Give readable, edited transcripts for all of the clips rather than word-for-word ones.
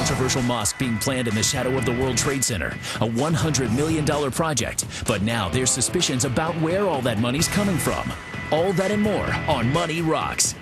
controversial mosque being planned in the shadow of the World Trade Center, a $100 million project. But now there's suspicions about where all that money's coming from. All that and more on Money Rocks.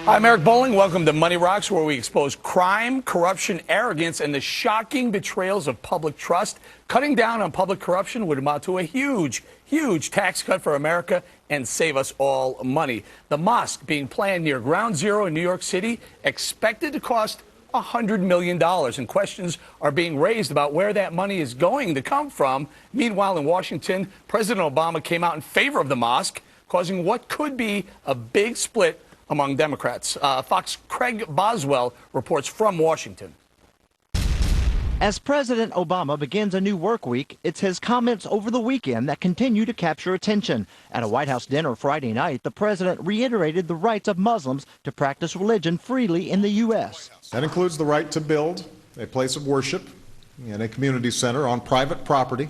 Hi, I'm Eric Bowling. Welcome to Money Rocks, where we expose crime, corruption, arrogance, and the shocking betrayals of public trust. Cutting down on public corruption would amount to a huge, huge tax cut for America and save us all money. The mosque being planned near Ground Zero in New York City, expected to cost $100 million, and questions are being raised about where that money is going to come from. Meanwhile, in Washington, President Obama came out in favor of the mosque, causing what could be a big split among Democrats. Fox Craig Boswell reports from Washington. As President Obama begins a new work week, it's his comments over the weekend that continue to capture attention. At a White House dinner Friday night, the president reiterated the rights of Muslims to practice religion freely in the U.S. That includes the right to build a place of worship in a community center on private property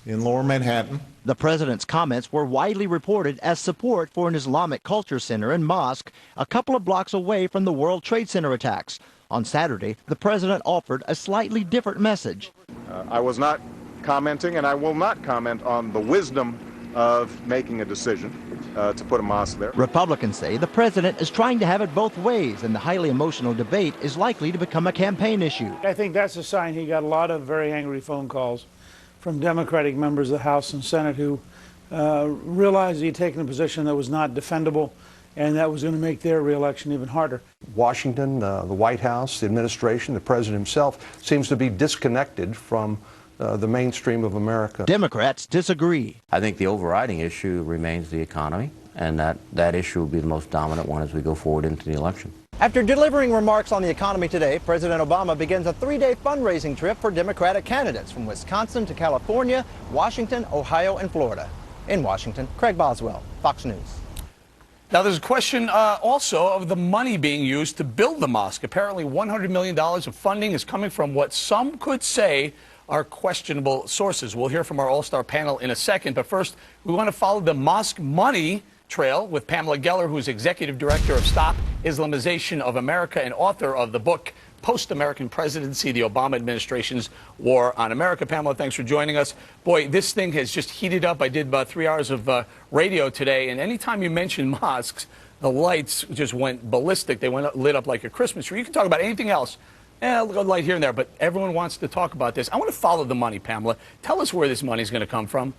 in Lower Manhattan. The president's comments were widely reported as support for an Islamic culture center and mosque a couple of blocks away from the World Trade Center attacks. On Saturday, the president offered a slightly different message. I was not commenting, and I will not comment on the wisdom of making a decision to put a mosque there. Republicans say the president is trying to have it both ways, and the highly emotional debate is likely to become a campaign issue. I think that's a sign he got a lot of very angry phone calls from Democratic members of the House and Senate who realized he'd taken a position that was not defendable and that was going to make their reelection even harder. Washington, the White House, the administration, the president himself seems to be disconnected from the mainstream of America. Democrats disagree. I think the overriding issue remains the economy, and that issue will be the most dominant one as we go forward into the election. After delivering remarks on the economy today, President Obama begins a three-day fundraising trip for Democratic candidates from Wisconsin to California, Washington, Ohio, and Florida. In Washington, Craig Boswell, Fox News. Now, there's a question also of the money being used to build the mosque. Apparently, $100 million of funding is coming from what some could say are questionable sources. We'll hear from our all-star panel in a second, but first, we want to follow the mosque money trail with Pamela Geller, who's Executive Director of Stop Islamization of America and author of the book Post-American Presidency, the Obama Administration's War on America. Pamela, thanks for joining us. Boy, this thing has just heated up. I did about 3 hours of radio today, and anytime you mention mosques, the lights just went ballistic. They lit up like a Christmas tree. You can talk about anything else. A light here and there, but everyone wants to talk about this. I want to follow the money, Pamela. Tell us where this money is going to come from.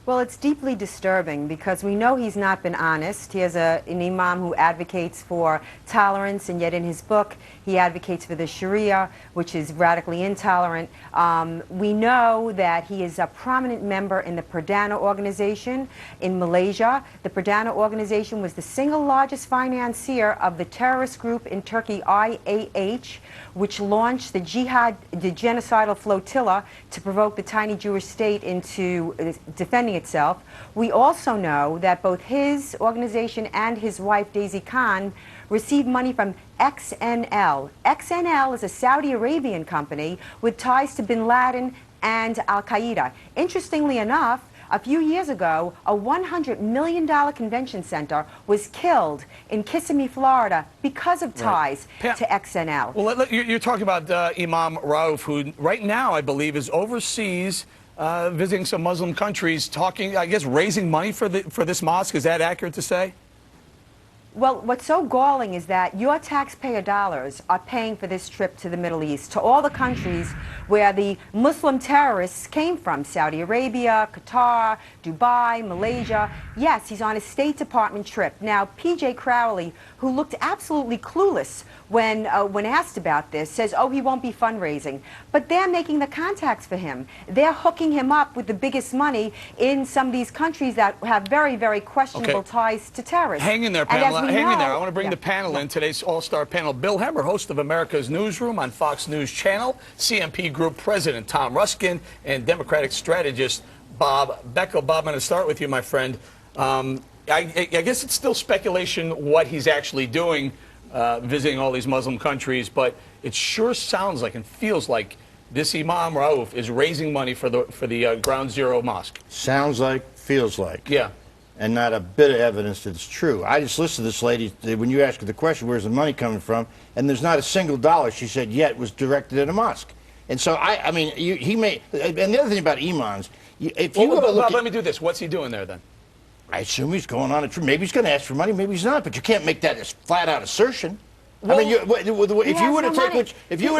Well, it's deeply disturbing because we know he's not been honest. He has an imam who advocates for tolerance, and yet in his book he advocates for the Sharia, which is radically intolerant. We know that he is a prominent member in the Perdana organization in Malaysia. The Perdana organization was the single largest financier of the terrorist group in Turkey, IAH, which launched the genocidal flotilla to provoke the tiny Jewish state into defending itself. We also know that both his organization and his wife, Daisy Khan, received money from XNL. XNL is a Saudi Arabian company with ties to bin Laden and Al-Qaeda. Interestingly enough, a few years ago, a $100 million convention center was killed in Kissimmee, Florida, because of ties to XNL. Well, you're talking about Imam Rauf, who right now, I believe, is overseas visiting some Muslim countries, talking, I guess, raising money for this mosque. Is that accurate to say? Well, what's so galling is that your taxpayer dollars are paying for this trip to the Middle East, to all the countries where the Muslim terrorists came from: Saudi Arabia, Qatar, Dubai, Malaysia. Yes, he's on a State Department trip. Now, P.J. Crowley, who looked absolutely clueless when asked about this, says, oh, he won't be fundraising. But they're making the contacts for him. They're hooking him up with the biggest money in some of these countries that have very, very questionable ties to terrorists. Hang in there, Pamela. Hang in there. I want to bring the panel in, today's all-star panel. Bill Hemmer, host of America's Newsroom on Fox News Channel, CMP Group President Tom Ruskin, and Democratic strategist Bob Beckel. Bob, I'm going to start with you, my friend. I guess it's still speculation what he's actually doing. visiting all these Muslim countries, but it sure sounds like and feels like this Imam Rauf is raising money for the Ground Zero Mosque. Sounds like, feels like. Yeah. And not a bit of evidence that it's true. I just listened to this lady, when you asked her the question, where's the money coming from, and there's not a single dollar, she said, yet was directed at a mosque. And so, I mean, he may, and the other thing about imams, if you go to look let me do this. What's he doing there then? I assume he's going on a trip. Maybe he's going to ask for money, maybe he's not, but you can't make that as flat-out assertion. Well, I mean, if you were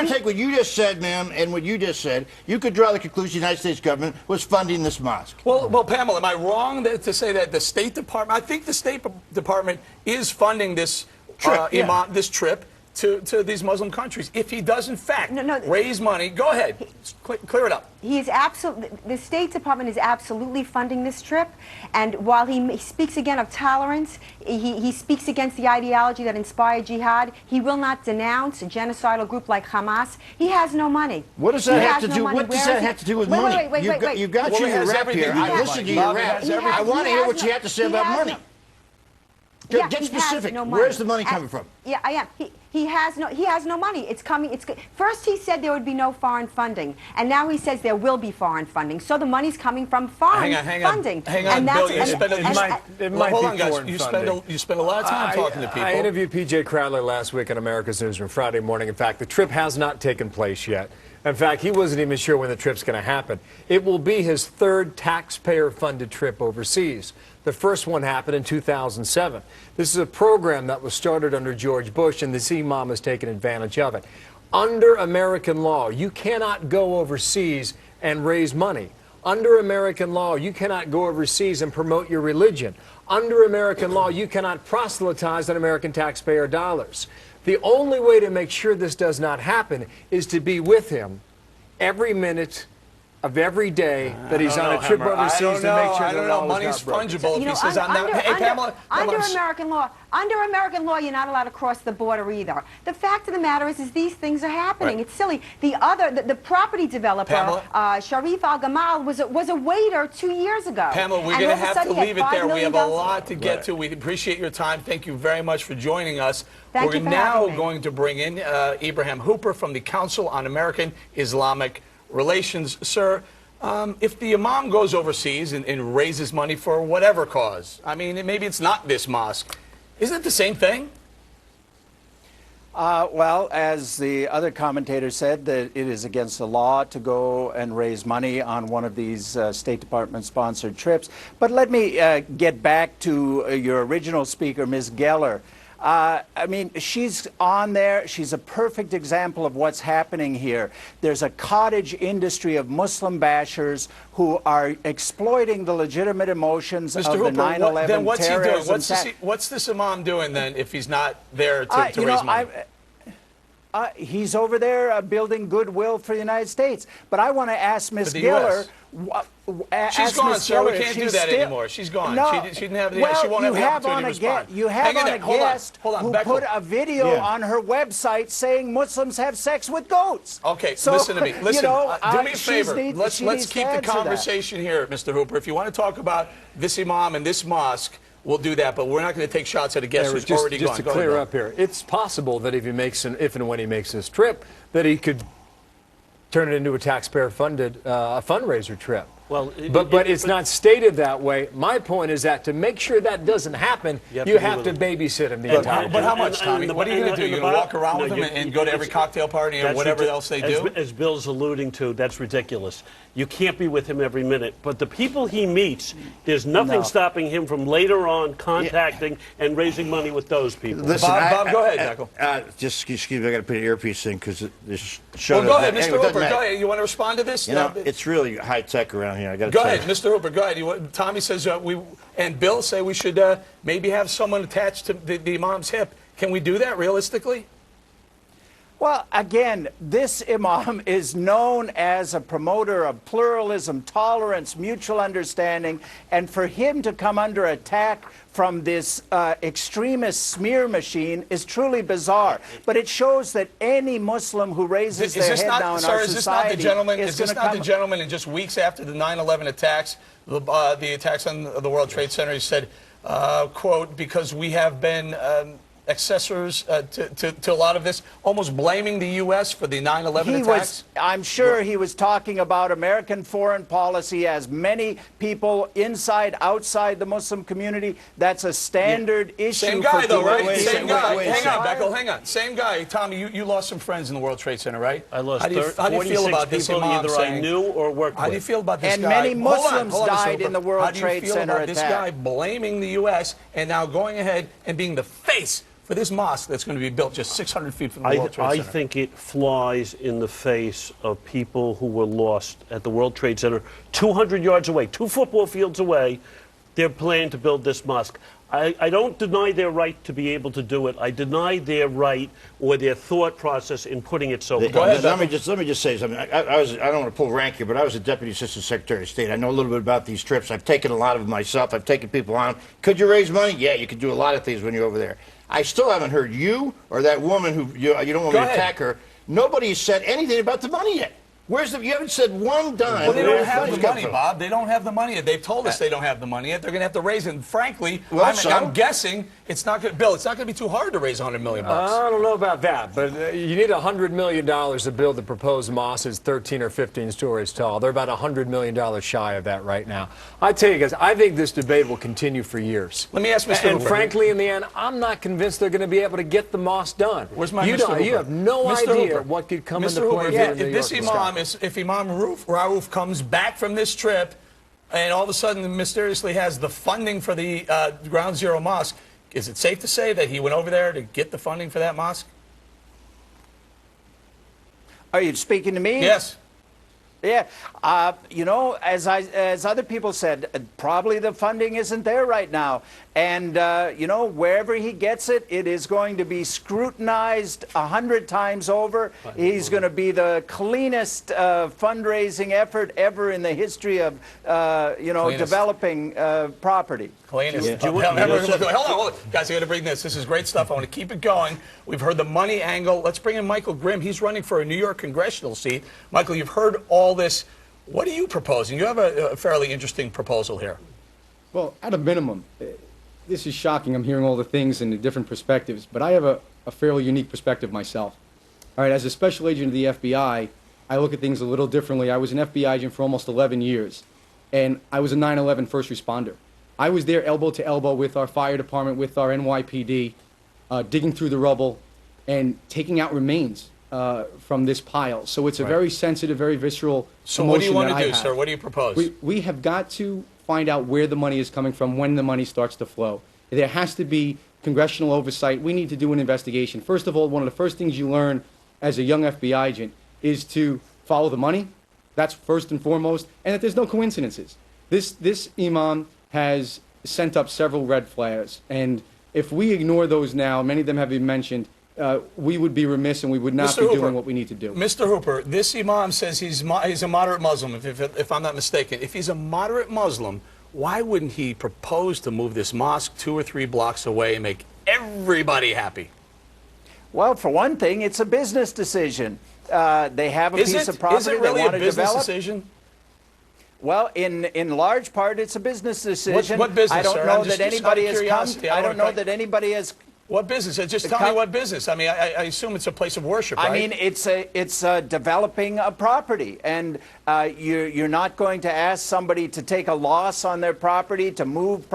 to take what you just said, ma'am, and what you just said, you could draw the conclusion the United States government was funding this mosque. Well, Pamela, am I wrong to say that the State Department? I think the State Department is funding this trip, this trip to these Muslim countries. If he does, in fact, raise money, go ahead, clear it up. He is the State Department is absolutely funding this trip, and while he speaks again of tolerance, he speaks against the ideology that inspired jihad. He will not denounce a genocidal group like Hamas. He has no money. What does that have to do? What does that have to do with money? Wait. You've got your rap here. I listened to your rap. I want to hear what you have to say about money. Get specific. Where's the money coming from? Yeah, I am. He has no money. It's coming. First he said there would be no foreign funding, and now he says there will be foreign funding. So the money's coming from foreign funding. Hang on, Bill. It might hold on, be guys. foreign You funding. spend a lot of time talking to people. I interviewed P.J. Crowley last week on America's Newsroom Friday morning. In fact, the trip has not taken place yet. In fact, he wasn't even sure when the trip's going to happen. It will be his third taxpayer-funded trip overseas. The first one happened in 2007. This is a program that was started under George Bush, and this imam has taken advantage of it. Under American law, you cannot go overseas and raise money. Under American law, you cannot go overseas and promote your religion. Under American law, you cannot proselytize on American taxpayer dollars. The only way to make sure this does not happen is to be with him every minute of every day that he's on a trip overseas to make sure the law is not broken. Money's fungible. If he says hey, Pamela, under American law, you're not allowed to cross the border either. The fact of the matter is these things are happening. Right. It's silly. The property developer, Sharif Al-Gamal, was a waiter 2 years ago. Pamela, we're going to have to leave it there. We have a lot to get to. We appreciate your time. Thank you very much for joining us. We're now going to bring in Ibrahim Hooper from the Council on American Islamic Relations. Sir, if the imam goes overseas and raises money for whatever cause, I mean, maybe it's not this mosque, isn't it the same thing? Well, as the other commentator said, that it is against the law to go and raise money on one of these State Department-sponsored trips. But let me get back to your original speaker, Ms. Geller. I mean, she's on there. She's a perfect example of what's happening here. There's a cottage industry of Muslim bashers who are exploiting the legitimate emotions of the 9/11 then what's he doing? terrorism. What's this imam doing then if he's not there to raise money? He's over there building goodwill for the United States. But I want to ask Ms. Geller. She's gone, sir. We can't do that anymore. She's gone. No, she didn't have the. Well, she won't have the opportunity to respond. You have on a guest who put a video Yeah. on her website saying Muslims have sex with goats. Okay, so, listen to me. Listen, do me a favor. Let's keep the conversation here, Mr. Hooper. If you want to talk about this imam and this mosque, we'll do that. But we're not going to take shots at a guest who's already gone. Just to clear up here, it's possible that if and when he makes this trip, that he could turn it into a taxpayer-funded fundraiser trip. Well, but it's not stated that way. My point is that to make sure that doesn't happen, you have to babysit him the entire time. But how much, Tommy? What are you going to do? You're going to walk around with him and go to every cocktail party and whatever else they do? As Bill's alluding to, that's ridiculous. You can't be with him every minute. But the people he meets, there's nothing stopping him from later on contacting and raising money with those people. Listen, Bob, go ahead, Michael. Just excuse me, I got to put an earpiece in because this show. Well, go ahead, Mr. Hooper. Go ahead. You want to respond to this? You know, it's really high tech around here. I got to go ahead, Mr. Hooper. Go ahead. Tommy says and Bill say we should maybe have someone attached to the imam's hip. Can we do that realistically? Well, again, this imam is known as a promoter of pluralism, tolerance, mutual understanding, and for him to come under attack from this extremist smear machine is truly bizarre. But it shows that any Muslim who raises their head down in our society is this not the gentleman in just weeks after the 9/11 attacks, the attacks on the World Trade Center, he said, quote, because we have been accessors to a lot of this, almost blaming the U.S. for the 9/11 attacks? I'm sure he was talking about American foreign policy as many people inside, outside the Muslim community. That's a standard issue. Same guy, though, right? Same guy. Wait, hang on, Beckel, hang on. Same guy. Tommy, you lost some friends in the World Trade Center, right? I lost how do you feel about this people imam either saying, I knew or worked with. How do you feel about this and guy? many Muslims hold on, died in the World Trade Center attack. This guy blaming the U.S. and now going ahead and being the face for this mosque that's going to be built just 600 feet from the World Trade Center? I think it flies in the face of people who were lost at the World Trade Center 200 yards away, 2 football fields away. They're planning to build this mosque. I don't deny their right to be able to do it. I deny their right or their thought process in putting it so. Go ahead, let me just say something. I don't want to pull rank here, but I was a Deputy Assistant Secretary of State. I know a little bit about these trips. I've taken a lot of them myself. I've taken people on. Could you raise money? Yeah, you could do a lot of things when you're over there. I still haven't heard you or that woman who you don't want me to attack her. Nobody said anything about the money yet. Where's the? You haven't said one dime. Well, they don't have the money, Bob. They don't have the money yet. They've told us they don't have the money yet. They're going to have to raise it. And frankly, I'm guessing it's not going. Bill, it's not going to be too hard to raise $100 million. I don't know about that, but you need $100 million to build the proposed mosque. It's 13 or 15 stories tall. They're about $100 million shy of that right now. I tell you guys, I think this debate will continue for years. Let me ask Mr. And frankly, in the end, I'm not convinced they're going to be able to get the mosque done. Where's my you Mr. Hooper? You have no Mr. idea Hooper. what could come Mr. into Hooper, play. if this imam if Imam Rauf comes back from this trip and all of a sudden mysteriously has the funding for the Ground Zero Mosque, is it safe to say that he went over there to get the funding for that mosque? Are you speaking to me? Yes. Yeah, you know, as other people said, probably the funding isn't there right now. And, you know, wherever he gets it, it is going to be scrutinized 100 times over. He's going to be the cleanest fundraising effort ever in the history of, you know, developing property. Cleanest. Hold on. Guys, I got to bring this. This is great stuff. I want to keep it going. We've heard the money angle. Let's bring in Michael Grimm. He's running for a New York congressional seat. Michael, you've heard all this. What are you proposing? You have a fairly interesting proposal here. Well, at a minimum, this is shocking. I'm hearing all the things and the different perspectives, but I have a fairly unique perspective myself. All right, as a special agent of the FBI, I look at things a little differently. I was an FBI agent for almost 11 years, and I was a 9/11 first responder. I was there elbow to elbow with our fire department, with our NYPD, digging through the rubble and taking out remains from this pile. So it's a very sensitive, very visceral So what do you want to do, sir? What do you propose? We have got to find out where the money is coming from, when the money starts to flow. There has to be congressional oversight. We need to do an investigation. First of all, one of the first things you learn as a young FBI agent is to follow the money. That's first and foremost, and that there's no coincidences. This imam has sent up several red flags, and if we ignore those now, many of them have been mentioned, we would be remiss and we would not be doing what we need to do. Mr. Hooper, this imam says he's a moderate Muslim, if I'm not mistaken. If he's a moderate Muslim, why wouldn't he propose to move this mosque 2 or 3 blocks away and make everybody happy? Well, for one thing, it's a business decision. They have a piece of property Is it really they want a to business develop. Decision? Well, in large part, it's a business decision. What business, I don't sir? know that anybody has come. I don't know that anybody has. What business? Just tell me what business. I mean, I assume it's a place of worship, right? I mean, it's developing a property, and you're not going to ask somebody to take a loss on their property to move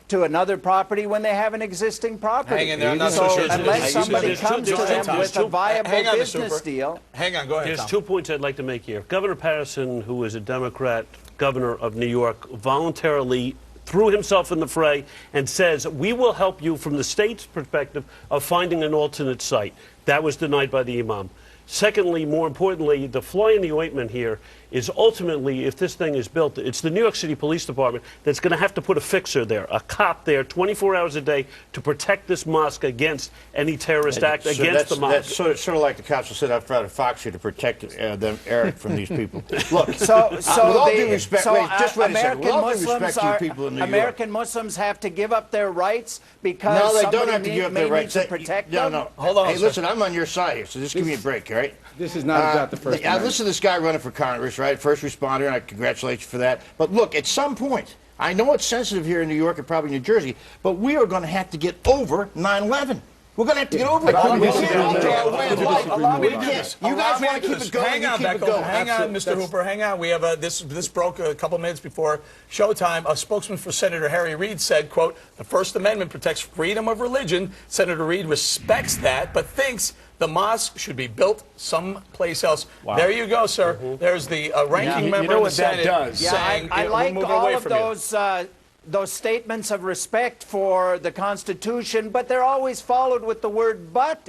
to another property when they have an existing property. Hang in there. I'm not so sure. Unless somebody comes to them with a viable business deal. Hang on. Go ahead, There's Tom. 2 points I'd like to make here. Governor Patterson, who is a Democrat governor of New York, voluntarily threw himself in the fray and says, we will help you from the state's perspective of finding an alternate site. That was denied by the imam. Secondly, more importantly, the fly in the ointment here is ultimately, if this thing is built, it's the New York City Police Department that's going to have to put a fixer there, a cop there 24 hours a day to protect this mosque against any terrorist act against the mosque. That's sort of like the cops will sit out front of Fox here to protect them, Eric, from these people. Look, with all due respect, just wait a second. With all due respect to you people in New York. American Muslims have to give up their rights because no, they don't have to give up their rights. To protect them. No. Hold on. Hey, listen, I'm on your side here, so just give me a break, all right? This is not about the First Amendment. Listen to this guy running for Congress, right? First responder, and I congratulate you for that. But look, at some point, I know it's sensitive here in New York and probably New Jersey, but we are going to have to get over 9/11. We're going to have to get over it. Allow We me to can't do alter this. our way of life. Allow me to We do can't. this. You Allow guys me want to to do keep this. it going, Hang you on, keep it Beckel. going. Hang on, Mr. Hooper. Hang on. We have this broke a couple minutes before showtime. A spokesman for Senator Harry Reid said, quote, "The First Amendment protects freedom of religion. Senator Reid respects that, but thinks the mosque should be built someplace else." Wow. There you go, sir. There's the ranking member of the Senate saying, I we're like moving all away of from those statements of respect for the Constitution, but they're always followed with the word "but"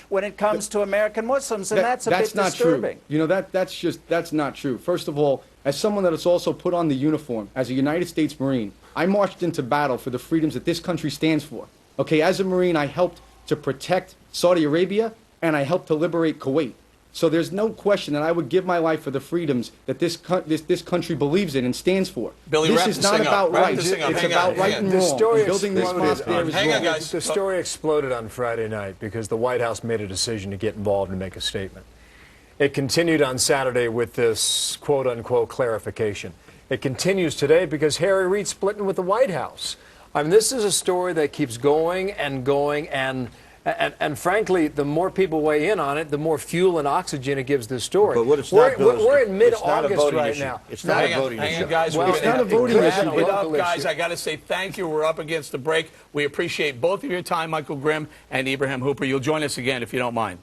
when it comes to American Muslims, and that's a bit disturbing. True. You know, that's not true. First of all, as someone that has also put on the uniform as a United States Marine, I marched into battle for the freedoms that this country stands for. Okay, as a Marine, I helped to protect Saudi Arabia, and I helped to liberate Kuwait. So there's no question that I would give my life for the freedoms that this country believes in and stands for. Billy, this is not about rights. It's about right and wrong. Building this mosque there is wrong. The story exploded on Friday night because the White House made a decision to get involved and make a statement. It continued on Saturday with this quote-unquote clarification. It continues today because Harry Reid's splitting with the White House. I mean, this is a story that keeps going and going, and frankly, the more people weigh in on it, the more fuel and oxygen it gives this story. But what it's not, we're in mid-August right issue. now. It's not a voting issue. Guys, well, it's not a voting issue. Guys, I got to say thank you. We're up against the break. We appreciate both of your time, Michael Grimm and Ibrahim Hooper. You'll join us again if you don't mind.